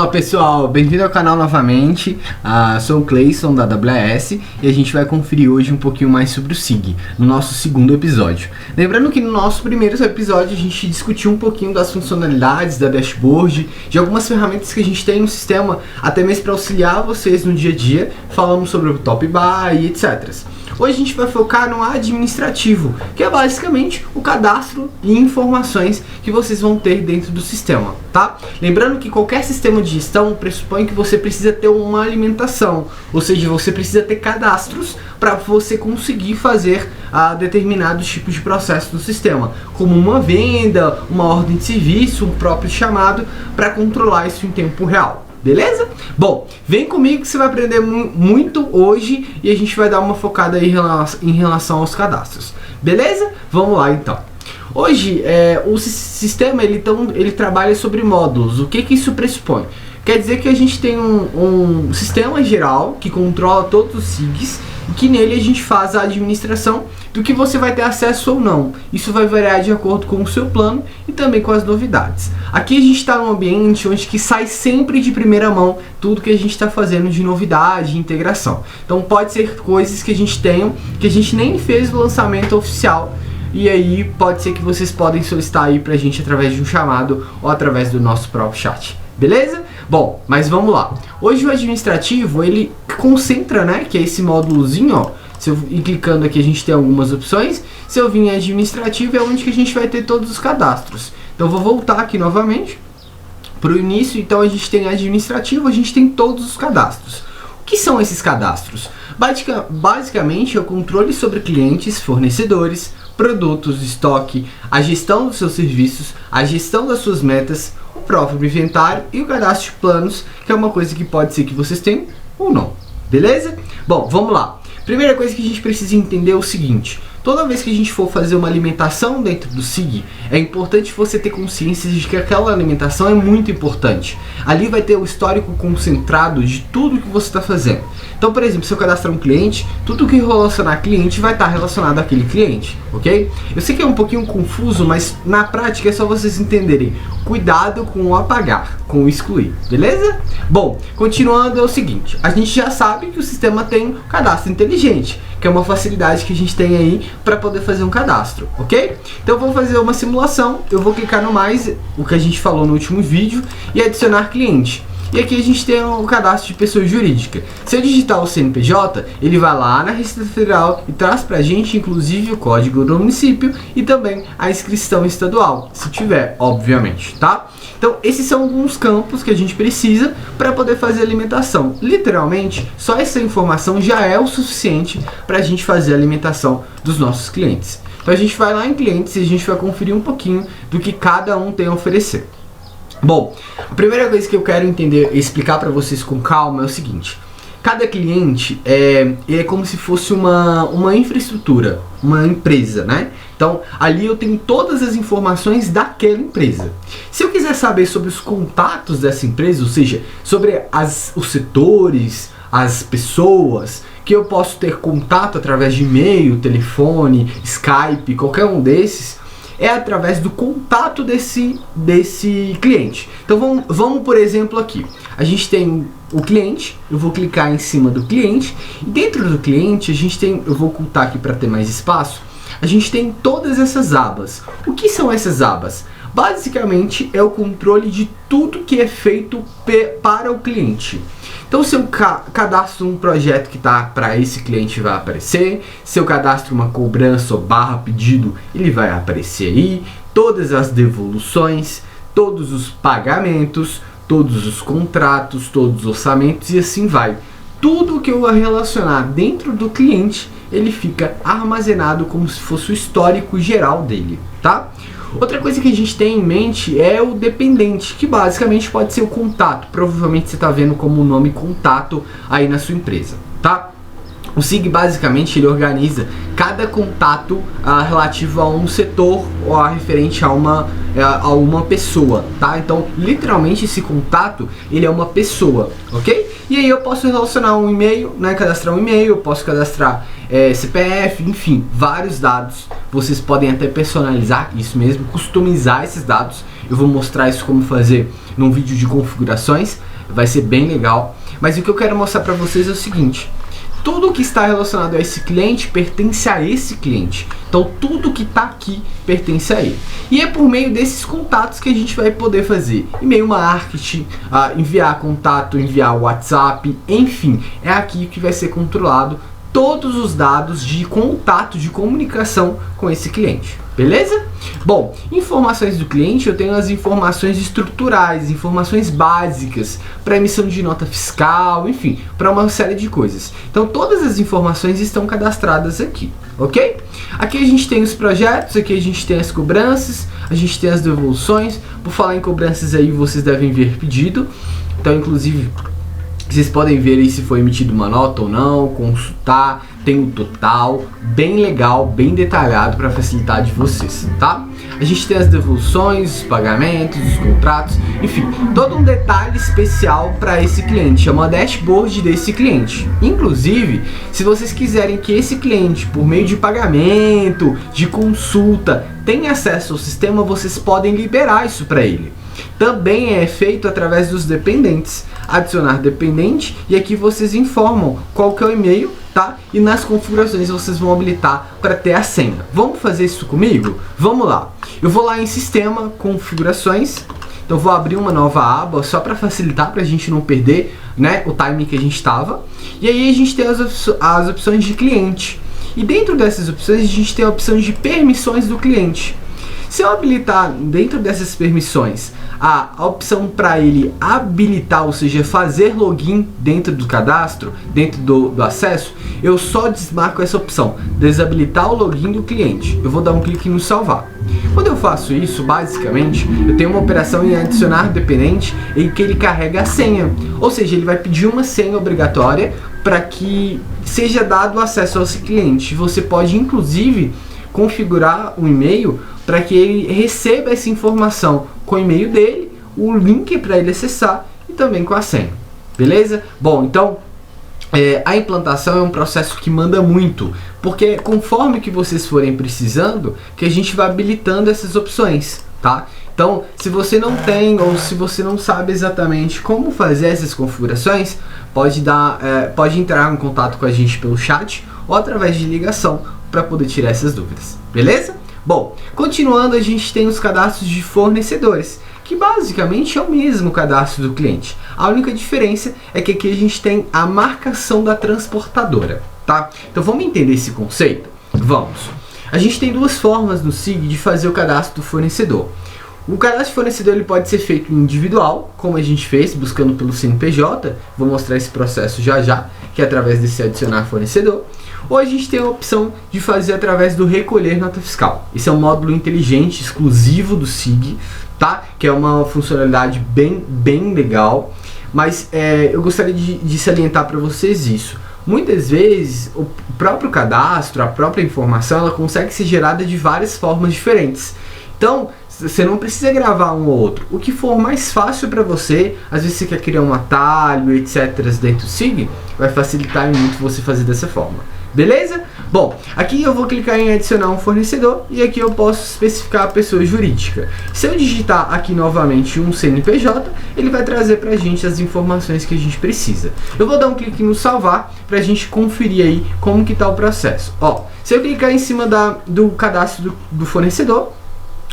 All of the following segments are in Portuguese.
Olá pessoal, bem-vindo ao canal novamente. Sou o Cleison da AWS e a gente vai conferir hoje um pouquinho mais sobre o SIG, no nosso segundo episódio. Lembrando que no nosso primeiro episódio a gente discutiu um pouquinho das funcionalidades da dashboard, de algumas ferramentas que a gente tem no sistema, até mesmo para auxiliar vocês no dia a dia. Falamos sobre o Top Buy e etc. Hoje a gente vai focar no administrativo, que é basicamente o cadastro e informações que vocês vão ter dentro do sistema, tá? Lembrando que qualquer sistema de gestão pressupõe que você precisa ter uma alimentação, ou seja, você precisa ter cadastros para você conseguir fazer determinados tipos de processo do sistema, como uma venda, uma ordem de serviço, um próprio chamado, para controlar isso em tempo real. Beleza? Bom, vem comigo que você vai aprender muito hoje e a gente vai dar uma focada aí em relação aos cadastros. Beleza? Vamos lá então. Hoje o sistema ele trabalha sobre módulos. O que isso pressupõe? Quer dizer que a gente tem um sistema geral que controla todos os SIGs e que nele a gente faz a administração do que você vai ter acesso ou não. Isso vai variar de acordo com o seu plano e também com as novidades. Aqui a gente está num ambiente onde que sai sempre de primeira mão tudo que a gente está fazendo de novidade e integração. Então pode ser coisas que a gente tenha, que a gente nem fez o lançamento oficial. E aí pode ser que vocês podem solicitar aí pra gente através de um chamado ou através do nosso próprio chat. Beleza? Bom, mas vamos lá. Hoje o administrativo, ele concentra, né, que é esse módulozinho, ó. Se eu ir clicando aqui, a gente tem algumas opções. Se eu vir em administrativo, é onde que a gente vai ter todos os cadastros. Então eu vou voltar aqui novamente para o início. Então a gente tem administrativo, a gente tem todos os cadastros. O que são esses cadastros? Basicamente é o controle sobre clientes, fornecedores, produtos, estoque, a gestão dos seus serviços, a gestão das suas metas, o próprio inventário e o cadastro de planos, que é uma coisa que pode ser que vocês tenham ou não. Beleza? Bom, vamos lá. Primeira coisa que a gente precisa entender é o seguinte: toda vez que a gente for fazer uma alimentação dentro do SIG, é importante você ter consciência de que aquela alimentação é muito importante. Ali vai ter o histórico concentrado de tudo que você está fazendo. Então, por exemplo, se eu cadastrar um cliente, tudo que relacionar cliente vai estar relacionado àquele cliente, ok? Eu sei que é um pouquinho confuso, mas na prática é só vocês entenderem. Cuidado com o apagar, com o excluir, beleza? Bom, continuando é o seguinte: a gente já sabe que o sistema tem cadastro inteligente, que é uma facilidade que a gente tem aí para poder fazer um cadastro, ok? Então eu vou fazer uma simulação, eu vou clicar no mais, o que a gente falou no último vídeo, e adicionar cliente. E aqui a gente tem o cadastro de pessoa jurídica. Se eu digitar o CNPJ, ele vai lá na Receita Federal e traz pra gente inclusive o código do município e também a inscrição estadual, se tiver, obviamente, tá? Então esses são alguns campos que a gente precisa para poder fazer a alimentação. Literalmente, só essa informação já é o suficiente para a gente fazer a alimentação dos nossos clientes. Então a gente vai lá em clientes e a gente vai conferir um pouquinho do que cada um tem a oferecer. Bom, a primeira coisa que eu quero entender e explicar para vocês com calma é o seguinte: cada cliente é como se fosse uma infraestrutura, uma empresa, né? Então ali eu tenho todas as informações daquela empresa. Se eu quiser saber sobre os contatos dessa empresa, ou seja, sobre os setores, as pessoas que eu posso ter contato através de e-mail, telefone, Skype, qualquer um desses, é através do contato desse cliente. Então vamos por exemplo aqui. A gente tem o cliente, eu vou clicar em cima do cliente, e dentro do cliente a gente tem, eu vou ocultar aqui para ter mais espaço, a gente tem todas essas abas. O que são essas abas? Basicamente é o controle de tudo que é feito para o cliente. Então se eu cadastro um projeto que está para esse cliente, vai aparecer. Se eu cadastro uma cobrança ou pedido, ele vai aparecer aí. Todas as devoluções, todos os pagamentos, todos os contratos, todos os orçamentos e assim vai. Tudo que eu relacionar dentro do cliente, ele fica armazenado como se fosse o histórico geral dele, tá? Outra coisa que a gente tem em mente é o dependente, que basicamente pode ser o contato. Provavelmente você está vendo como o nome contato aí na sua empresa, tá? O SIG basicamente ele organiza cada contato relativo a um setor ou referente a uma pessoa, tá? Então literalmente esse contato ele é uma pessoa, ok? E aí eu posso relacionar um e-mail, né? Cadastrar um e-mail, eu posso cadastrar CPF, enfim, vários dados. Vocês podem até personalizar isso mesmo, customizar esses dados. Eu vou mostrar isso como fazer num vídeo de configurações. vai ser bem legal. Mas o que eu quero mostrar para vocês é o seguinte: tudo que está relacionado a esse cliente pertence a esse cliente. Então tudo que está aqui pertence a ele. E é por meio desses contatos que a gente vai poder fazer e-mail marketing, enviar contato, enviar WhatsApp, enfim, é aqui que vai ser controlado todos os dados de contato, de comunicação com esse cliente, beleza? Bom, informações do cliente, eu tenho as informações estruturais, informações básicas para emissão de nota fiscal, enfim, para uma série de coisas. Então todas as informações estão cadastradas aqui, ok? Aqui a gente tem os projetos, aqui a gente tem as cobranças, a gente tem as devoluções. Por falar em cobranças aí, vocês devem ver pedido, então inclusive vocês podem ver aí se foi emitida uma nota ou não, consultar, tem o total, bem legal, bem detalhado para facilitar de vocês, tá? A gente tem as devoluções, os pagamentos, os contratos, enfim, todo um detalhe especial para esse cliente, chama dashboard desse cliente. Inclusive, se vocês quiserem que esse cliente, por meio de pagamento, de consulta, tenha acesso ao sistema, vocês podem liberar isso para ele. Também é feito através dos dependentes, adicionar dependente, e aqui vocês informam qual que é o e-mail, tá? E nas configurações vocês vão habilitar para ter a senha. Vamos fazer isso comigo? Vamos lá. Eu vou lá em sistema, configurações. Então eu vou abrir uma nova aba só para facilitar, para a gente não perder, né, o timing que a gente estava. E aí a gente tem as opções de cliente. E dentro dessas opções a gente tem a opção de permissões do cliente. Se eu habilitar dentro dessas permissões a opção para ele habilitar, ou seja, fazer login dentro do cadastro, dentro do acesso, eu só desmarco essa opção, desabilitar o login do cliente. Eu vou dar um clique no salvar. Quando eu faço isso, basicamente, eu tenho uma operação em adicionar dependente em que ele carrega a senha, ou seja, ele vai pedir uma senha obrigatória para que seja dado acesso ao esse cliente. Você pode, inclusive, configurar o e-mail para que ele receba essa informação com o e-mail dele, o link para ele acessar e também com a senha, beleza? Bom, então a implantação é um processo que manda muito, porque conforme que vocês forem precisando, que a gente vai habilitando essas opções, tá? Então, se você não tem ou se você não sabe exatamente como fazer essas configurações, pode entrar em contato com a gente pelo chat ou através de ligação para poder tirar essas dúvidas, beleza? Bom, continuando, a gente tem os cadastros de fornecedores, que basicamente é o mesmo cadastro do cliente. A única diferença é que aqui a gente tem a marcação da transportadora, tá? Então vamos entender esse conceito? Vamos. A gente tem duas formas no SIG de fazer o cadastro do fornecedor. O cadastro de fornecedor ele pode ser feito individual, como a gente fez, buscando pelo CNPJ. Vou mostrar esse processo já, que é através desse adicionar fornecedor. Ou a gente tem a opção de fazer através do recolher nota fiscal. Esse é um módulo inteligente, exclusivo do SIG, tá? Que é uma funcionalidade bem legal. Mas eu gostaria de salientar para vocês isso. Muitas vezes o próprio cadastro, a própria informação, ela consegue ser gerada de várias formas diferentes. Então, você não precisa gravar um ou outro. O que for mais fácil para você, às vezes você quer criar um atalho, etc. dentro do SIG, vai facilitar muito você fazer dessa forma. Beleza? Bom, aqui eu vou clicar em adicionar um fornecedor e aqui eu posso especificar a pessoa jurídica. Se eu digitar aqui novamente um CNPJ, ele vai trazer pra gente as informações que a gente precisa. Eu vou dar um clique no salvar pra gente conferir aí como que tá o processo. Ó, se eu clicar em cima do cadastro do fornecedor,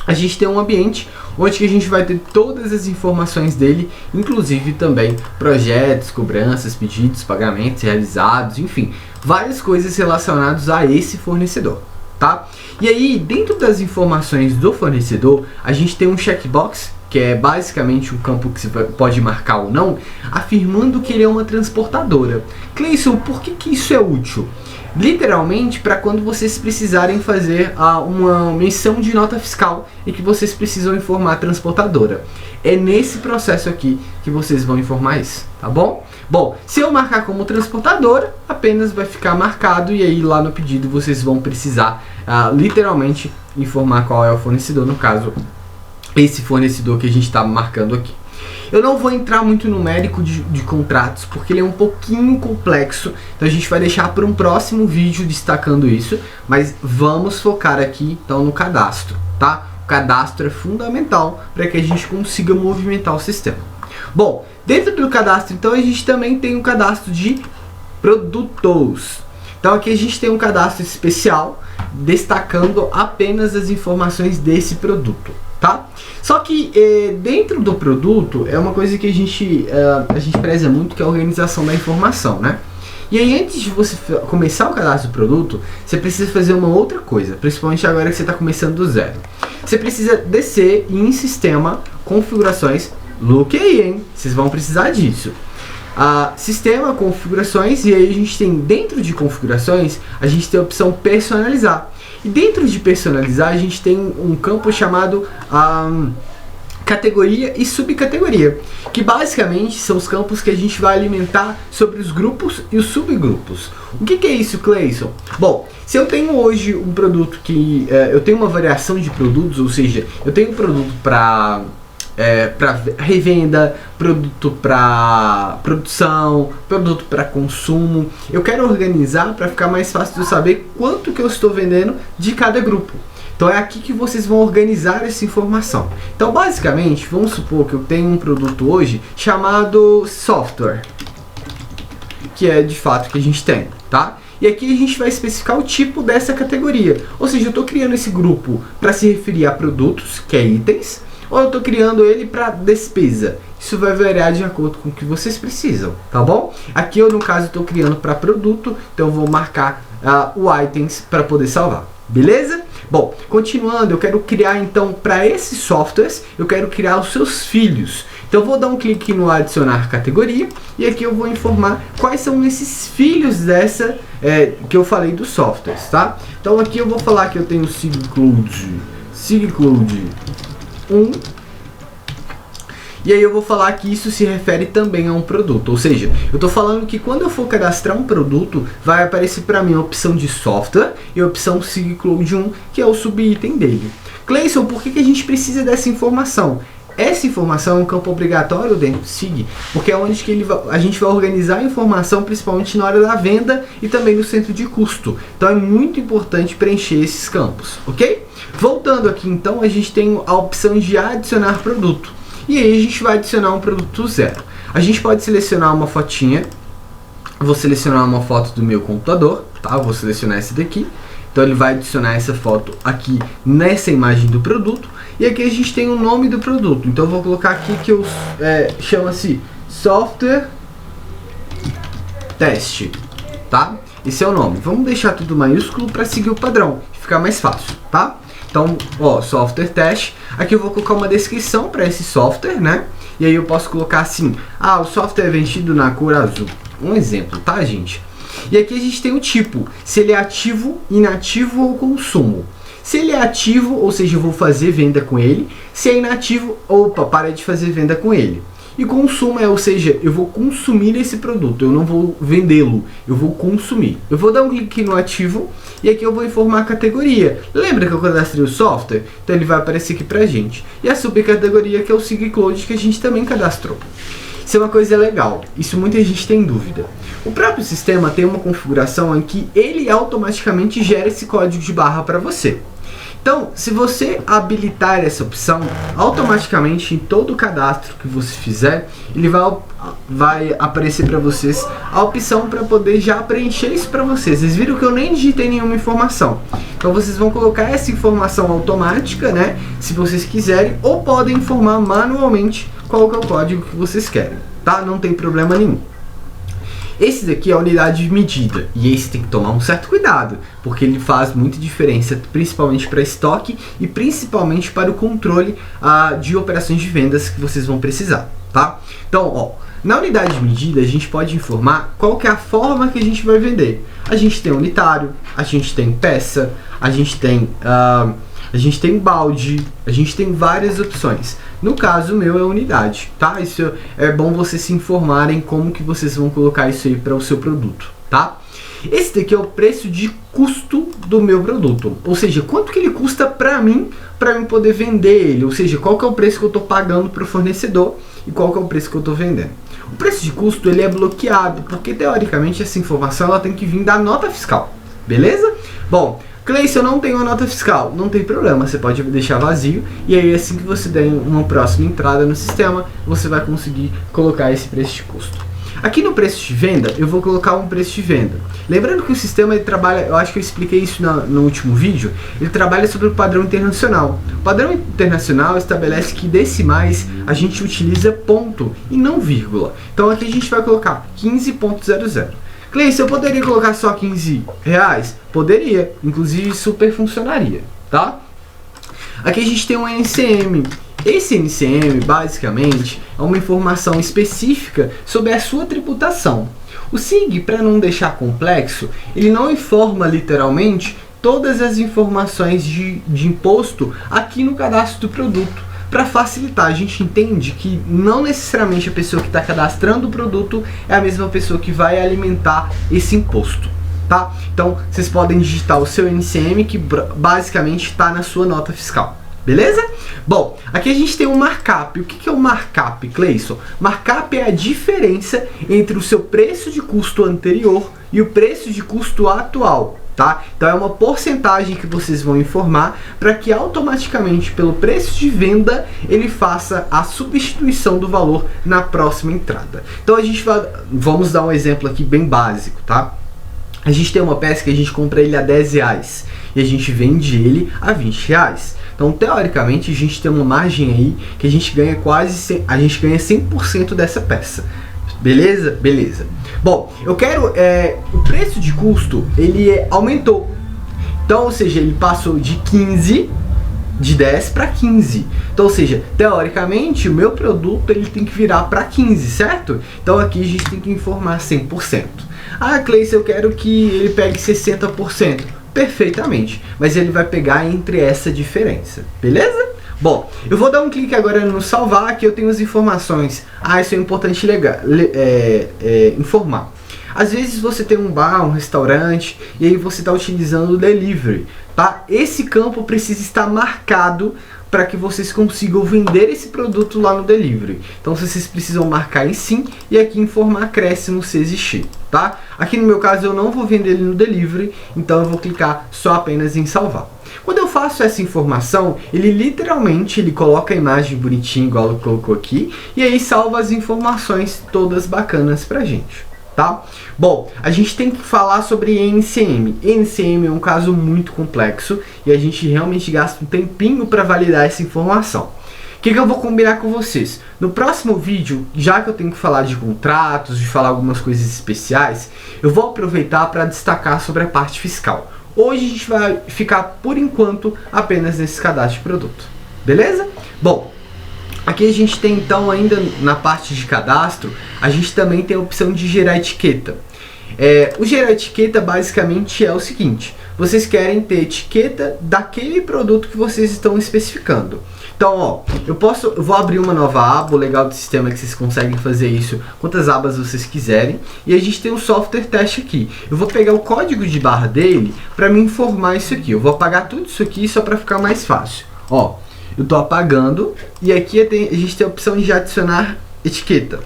a gente tem um ambiente onde a gente vai ter todas as informações dele, inclusive também projetos, cobranças, pedidos, pagamentos realizados, enfim, várias coisas relacionadas a esse fornecedor, tá? E aí, dentro das informações do fornecedor, a gente tem um checkbox, que é basicamente um campo que você pode marcar ou não, afirmando que ele é uma transportadora. Cleison, por que isso é útil? Literalmente para quando vocês precisarem fazer uma emissão de nota fiscal e que vocês precisam informar a transportadora. É nesse processo aqui que vocês vão informar isso, tá bom? Bom, se eu marcar como transportadora, apenas vai ficar marcado e aí lá no pedido vocês vão precisar literalmente informar qual é o fornecedor, no caso, esse fornecedor que a gente está marcando aqui. Eu não vou entrar muito no mérito de contratos, porque ele é um pouquinho complexo, então a gente vai deixar para um próximo vídeo destacando isso, mas vamos focar aqui então no cadastro, tá? O cadastro é fundamental para que a gente consiga movimentar o sistema. Bom, dentro do cadastro, então, a gente também tem um cadastro de produtos. Então aqui a gente tem um cadastro especial destacando apenas as informações desse produto, tá? Só que dentro do produto é uma coisa que a gente preza muito, que é a organização da informação, né? E aí, antes de você começar o cadastro do produto, você precisa fazer uma outra coisa, principalmente agora que você está começando do zero. Você precisa descer em Sistema, Configurações, look aí, hein? Vocês vão precisar disso. Sistema, Configurações, e aí a gente tem, dentro de Configurações, a gente tem a opção Personalizar. E dentro de Personalizar, a gente tem um campo chamado Categoria e Subcategoria, que basicamente são os campos que a gente vai alimentar sobre os grupos e os subgrupos. O que é isso, Cleison? Bom, se eu tenho hoje um produto que eu tenho uma variação de produtos, ou seja, eu tenho um produto para revenda, produto para produção, produto para consumo, eu quero organizar para ficar mais fácil de eu saber quanto que eu estou vendendo de cada grupo. Então é aqui que vocês vão organizar essa informação. Então basicamente, vamos supor que eu tenho um produto hoje chamado software, que é de fato que a gente tem, tá? E aqui a gente vai especificar o tipo dessa categoria. Ou seja, eu estou criando esse grupo para se referir a produtos, que é itens, ou eu estou criando ele para despesa. Isso vai variar de acordo com o que vocês precisam, tá bom? Aqui eu, no caso, estou criando para produto, então eu vou marcar o items para poder salvar. Beleza? Bom, continuando, eu quero criar então para esses softwares, eu quero criar os seus filhos. Então eu vou dar um clique no adicionar categoria e aqui eu vou informar quais são esses filhos dessa que eu falei dos softwares, tá? Então aqui eu vou falar que eu tenho SigCloud 1. E aí eu vou falar que isso se refere também a um produto, ou seja, eu estou falando que quando eu for cadastrar um produto, vai aparecer para mim a opção de software e a opção SigCloud 1, que é o subitem dele. Cleison, por que a gente precisa dessa informação? Essa informação é um campo obrigatório dentro do SIG, porque é onde que a gente vai organizar a informação, principalmente na hora da venda e também no centro de custo. Então é muito importante preencher esses campos, ok? Voltando aqui então, a gente tem a opção de adicionar produto. E aí a gente vai adicionar um produto zero. A gente pode selecionar uma fotinha. Vou selecionar uma foto do meu computador, tá? Vou selecionar essa daqui. Então ele vai adicionar essa foto aqui nessa imagem do produto. E aqui a gente tem o nome do produto. Então eu vou colocar aqui que chama-se software teste, tá? Esse é o nome. Vamos deixar tudo maiúsculo para seguir o padrão, ficar mais fácil, tá? Então, software teste. Aqui eu vou colocar uma descrição para esse software, né? E aí eu posso colocar assim: o software é vendido na cor azul. Um exemplo, tá, gente? E aqui a gente tem o tipo, se ele é ativo, inativo ou consumo. Se ele é ativo, ou seja, eu vou fazer venda com ele. Se é inativo, para de fazer venda com ele. E consumo ou seja, eu vou consumir esse produto, eu não vou vendê-lo, eu vou consumir. Eu vou dar um clique no ativo e aqui eu vou informar a categoria. Lembra que eu cadastrei o software? Então ele vai aparecer aqui pra gente. E a subcategoria que é o SigCloud, que a gente também cadastrou. Isso é uma coisa legal, isso muita gente tem dúvida. O próprio sistema tem uma configuração em que ele automaticamente gera esse código de barra para você. Então, se você habilitar essa opção, automaticamente em todo o cadastro que você fizer, ele vai aparecer para vocês a opção para poder já preencher isso para vocês. Vocês viram que eu nem digitei nenhuma informação. Então vocês vão colocar essa informação automática, né? Se vocês quiserem, ou podem informar manualmente qual que é o código que vocês querem, tá? Não tem problema nenhum. Esse daqui é a unidade de medida e esse tem que tomar um certo cuidado, porque ele faz muita diferença, principalmente para estoque e principalmente para o controle de operações de vendas que vocês vão precisar, tá? Então, na unidade de medida a gente pode informar qual que é a forma que a gente vai vender. A gente tem unitário, a gente tem peça, a gente tem balde, a gente tem várias opções. No caso meu é unidade, tá? Isso é bom vocês se informarem como que vocês vão colocar isso aí para o seu produto, tá? Esse daqui é o preço de custo do meu produto, ou seja, quanto que ele custa para mim poder vender ele, ou seja, qual que é o preço que eu estou pagando para o fornecedor e qual que é o preço que eu estou vendendo. O preço de custo ele é bloqueado, porque teoricamente essa informação ela tem que vir da nota fiscal, beleza? Bom, Cleison, eu não tenho uma nota fiscal. Não tem problema, você pode deixar vazio e aí assim que você der uma próxima entrada no sistema, você vai conseguir colocar esse preço de custo. Aqui no preço de venda, eu vou colocar um preço de venda. Lembrando que o sistema ele trabalha, eu acho que eu expliquei isso no último vídeo, ele trabalha sobre o padrão internacional. O padrão internacional estabelece que decimais a gente utiliza ponto e não vírgula. Então aqui a gente vai colocar 15,00. Cleison, eu poderia colocar só R$15? Poderia, inclusive super funcionaria, tá? Aqui a gente tem um NCM. Esse NCM, basicamente, é uma informação específica sobre a sua tributação. O SIG, para não deixar complexo, ele não informa literalmente todas as informações de imposto aqui no cadastro do produto. Para facilitar, a gente entende que não necessariamente a pessoa que está cadastrando o produto é a mesma pessoa que vai alimentar esse imposto, tá? Então, vocês podem digitar o seu NCM, que basicamente está na sua nota fiscal. Beleza? Bom, aqui a gente tem um markup. O que é o markup, Cleison? Markup é a diferença entre o seu preço de custo anterior e o preço de custo atual, tá? Então é uma porcentagem que vocês vão informar para que automaticamente pelo preço de venda ele faça a substituição do valor na próxima entrada. Então vamos dar um exemplo aqui bem básico, tá? A gente tem uma peça que a gente compra ele a R$10 e a gente vende ele a R$20. Então, teoricamente, a gente tem uma margem aí que a gente ganha a gente ganha 100% dessa peça. Beleza? Beleza. Bom, eu quero, o preço de custo, ele aumentou. Então, ou seja, ele passou de 10 para 15. Então, ou seja, teoricamente, o meu produto ele tem que virar para 15, certo? Então, aqui a gente tem que informar 100%. Ah, Cleison, eu quero que ele pegue 60%. Perfeitamente, mas ele vai pegar entre essa diferença, beleza? Bom, eu vou dar um clique agora no salvar, que eu tenho as informações. Ah, isso é importante informar. Às vezes você tem um bar, um restaurante, e aí você está utilizando o delivery, tá? Esse campo precisa estar marcado para que vocês consigam vender esse produto lá no delivery. Então vocês precisam marcar em sim e aqui informar acréscimo se existir, tá? Aqui no meu caso eu não vou vender ele no delivery, então eu vou clicar só apenas em salvar. Quando eu faço essa informação, ele literalmente coloca a imagem bonitinha igual ele colocou aqui e aí salva as informações todas bacanas pra gente. Tá? Bom, a gente tem que falar sobre NCM. NCM é um caso muito complexo e a gente realmente gasta um tempinho para validar essa informação. O que eu vou combinar com vocês? No próximo vídeo, já que eu tenho que falar de contratos, de falar algumas coisas especiais, eu vou aproveitar para destacar sobre a parte fiscal. Hoje a gente vai ficar, por enquanto, apenas nesse cadastro de produto. Beleza? Bom, aqui a gente tem então ainda na parte de cadastro, a gente também tem a opção de gerar etiqueta. O gerar etiqueta basicamente é o seguinte, vocês querem ter etiqueta daquele produto que vocês estão especificando. Então, ó, eu vou abrir uma nova aba. O legal do sistema é que vocês conseguem fazer isso quantas abas vocês quiserem. E a gente tem um software teste aqui. Eu vou pegar o código de barra dele para me informar isso aqui. Eu vou apagar tudo isso aqui só para ficar mais fácil. Ó, eu estou apagando e aqui a gente tem a opção de adicionar etiqueta.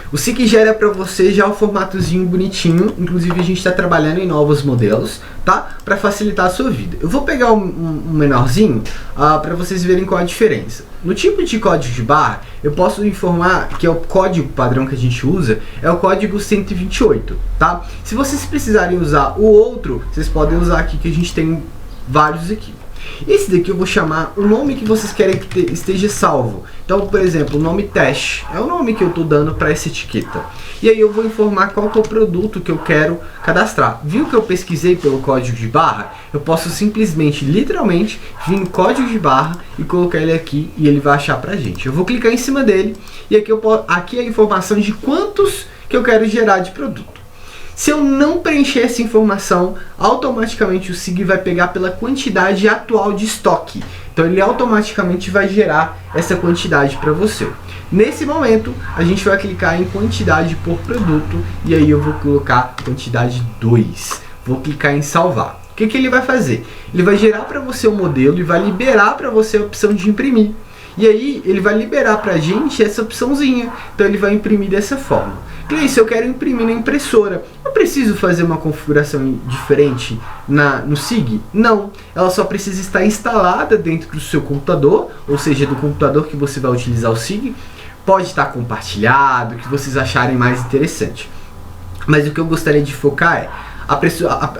O SIG gera para você já o formatozinho bonitinho, inclusive a gente está trabalhando em novos modelos, tá? Para facilitar a sua vida. Eu vou pegar um menorzinho para vocês verem qual a diferença. No tipo de código de barra, eu posso informar que é o código padrão que a gente usa, é o código 128, tá? Se vocês precisarem usar o outro, vocês podem usar aqui que a gente tem vários aqui. Esse daqui eu vou chamar o nome que vocês querem que esteja salvo. Então, por exemplo, o nome teste é o nome que eu estou dando para essa etiqueta. E aí eu vou informar qual que é o produto que eu quero cadastrar. Viu que eu pesquisei pelo código de barra? Eu posso simplesmente, literalmente, vir no código de barra e colocar ele aqui e ele vai achar pra gente. Eu vou clicar em cima dele e aqui é a informação de quantos que eu quero gerar de produto. Se eu não preencher essa informação, automaticamente o SIG vai pegar pela quantidade atual de estoque. Então ele automaticamente vai gerar essa quantidade para você. Nesse momento, a gente vai clicar em quantidade por produto e aí eu vou colocar quantidade 2. Vou clicar em salvar. O que ele vai fazer? Ele vai gerar para você o modelo e vai liberar para você a opção de imprimir. E aí ele vai liberar para a gente essa opçãozinha. Então ele vai imprimir dessa forma. Cleiton, eu quero imprimir na impressora. Eu preciso fazer uma configuração diferente no SIG? Não, ela só precisa estar instalada dentro do seu computador, ou seja, do computador que você vai utilizar o SIG. Pode estar compartilhado, o que vocês acharem mais interessante. Mas o que eu gostaria de focar é,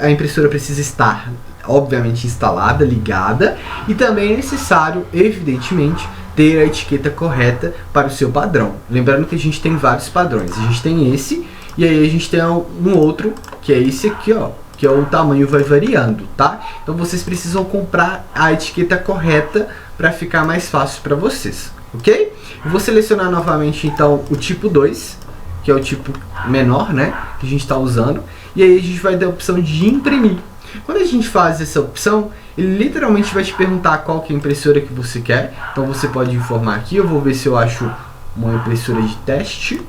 a impressora precisa estar, obviamente, instalada, ligada, e também é necessário, evidentemente, ter a etiqueta correta para o seu padrão. Lembrando que a gente tem vários padrões. A gente tem esse, e aí a gente tem um outro, que é esse aqui, ó, que é o tamanho vai variando, tá? Então vocês precisam comprar a etiqueta correta para ficar mais fácil para vocês, ok? Eu vou selecionar novamente então o tipo 2, que é o tipo menor, né, que a gente está usando, e aí a gente vai dar a opção de imprimir. Quando a gente faz essa opção, ele literalmente vai te perguntar qual que é a impressora que você quer. Então você pode informar aqui, eu vou ver se eu acho uma impressora de teste.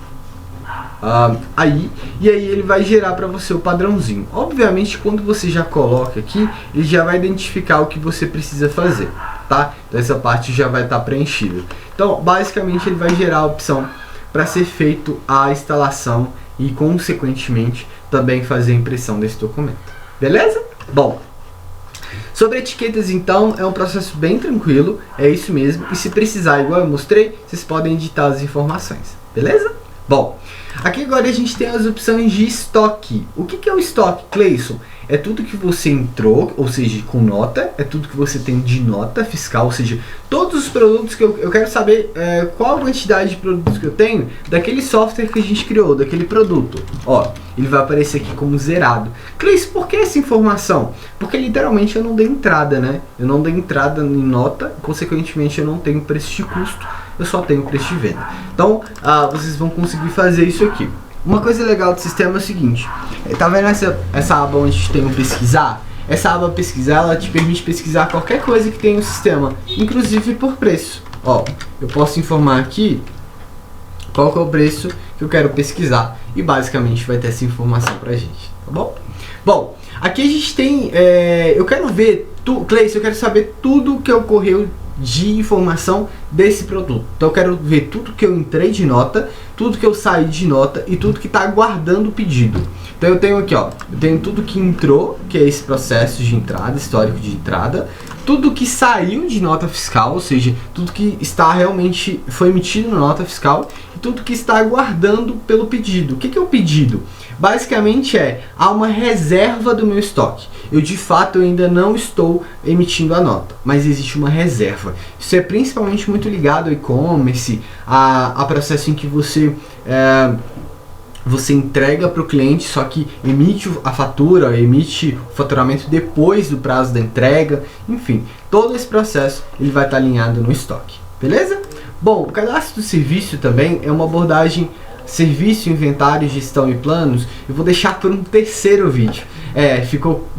E aí ele vai gerar para você o padrãozinho. Obviamente, quando você já coloca aqui, ele já vai identificar o que você precisa fazer, tá? Então essa parte já vai estar preenchida. Então basicamente ele vai gerar a opção para ser feito a instalação e consequentemente também fazer a impressão desse documento. Beleza? Bom, sobre etiquetas então é um processo bem tranquilo, é isso mesmo, e se precisar, igual eu mostrei, vocês podem editar as informações, beleza? Bom, aqui agora a gente tem as opções de estoque. O que é o estoque, Cleison? É tudo que você entrou, ou seja, com nota, é tudo que você tem de nota fiscal, ou seja, todos os produtos que eu quero saber qual a quantidade de produtos que eu tenho daquele software que a gente criou, daquele produto. Ó, ele vai aparecer aqui como zerado. Cleison, por que essa informação? Porque literalmente eu não dei entrada, né? Eu não dei entrada em nota, consequentemente eu não tenho preço de custo, eu só tenho preço de venda. Então, vocês vão conseguir fazer isso aqui. Uma coisa legal do sistema é o seguinte, tá vendo essa aba onde tem o pesquisar? Essa aba pesquisar, ela te permite pesquisar qualquer coisa que tem no sistema, inclusive por preço. Ó, eu posso informar aqui qual que é o preço que eu quero pesquisar e basicamente vai ter essa informação pra gente, tá bom? Bom, aqui a gente tem, eu quero ver, Cleison, eu quero saber tudo que ocorreu de informação desse produto. Então eu quero ver tudo que eu entrei de nota, tudo que eu saí de nota e tudo que está aguardando o pedido. Então eu tenho aqui, ó, eu tenho tudo que entrou, que é esse processo de entrada, histórico de entrada, tudo que saiu de nota fiscal, ou seja, tudo que está realmente foi emitido na nota fiscal e tudo que está aguardando pelo pedido. O que é o pedido? Basicamente há uma reserva do meu estoque. Eu de fato ainda não estou emitindo a nota, mas existe uma reserva. Isso é principalmente muito ligado ao e-commerce, a processo em que você entrega para o cliente, só que emite a fatura, emite o faturamento depois do prazo da entrega, enfim, todo esse processo ele vai estar alinhado no estoque, beleza? Bom, o cadastro do serviço também é uma abordagem serviço, inventário, gestão e planos. Eu vou deixar por um terceiro vídeo.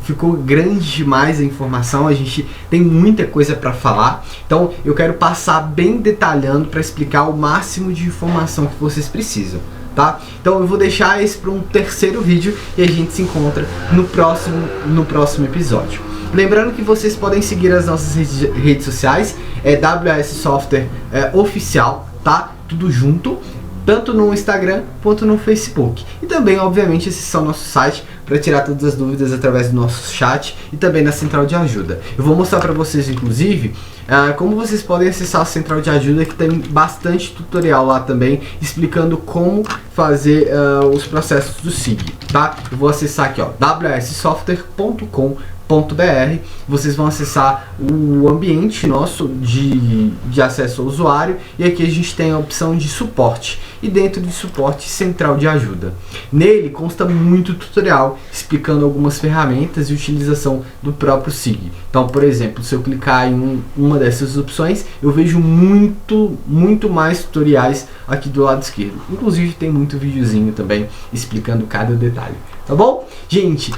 Ficou grande demais a informação, a gente tem muita coisa para falar, então eu quero passar bem detalhando para explicar o máximo de informação que vocês precisam. Tá? Então eu vou deixar esse para um terceiro vídeo e a gente se encontra no próximo episódio. Lembrando que vocês podem seguir as nossas redes sociais, WS Software Oficial, tá? Tudo junto, tanto no Instagram quanto no Facebook. E também, obviamente, acessar o nosso site para tirar todas as dúvidas através do nosso chat e também na central de ajuda. Eu vou mostrar para vocês, inclusive, como vocês podem acessar a central de ajuda, que tem bastante tutorial lá também, explicando como fazer os processos do SIG, tá? Eu vou acessar aqui, ó, wssoftware.com.br. Vocês vão acessar o ambiente nosso de acesso ao usuário e aqui a gente tem a opção de suporte e dentro de suporte central de ajuda. Nele consta muito tutorial explicando algumas ferramentas e utilização do próprio SIG. Então, por exemplo, se eu clicar em uma dessas opções, eu vejo muito mais tutoriais aqui do lado esquerdo. Inclusive tem muito videozinho também explicando cada detalhe, tá bom? Gente,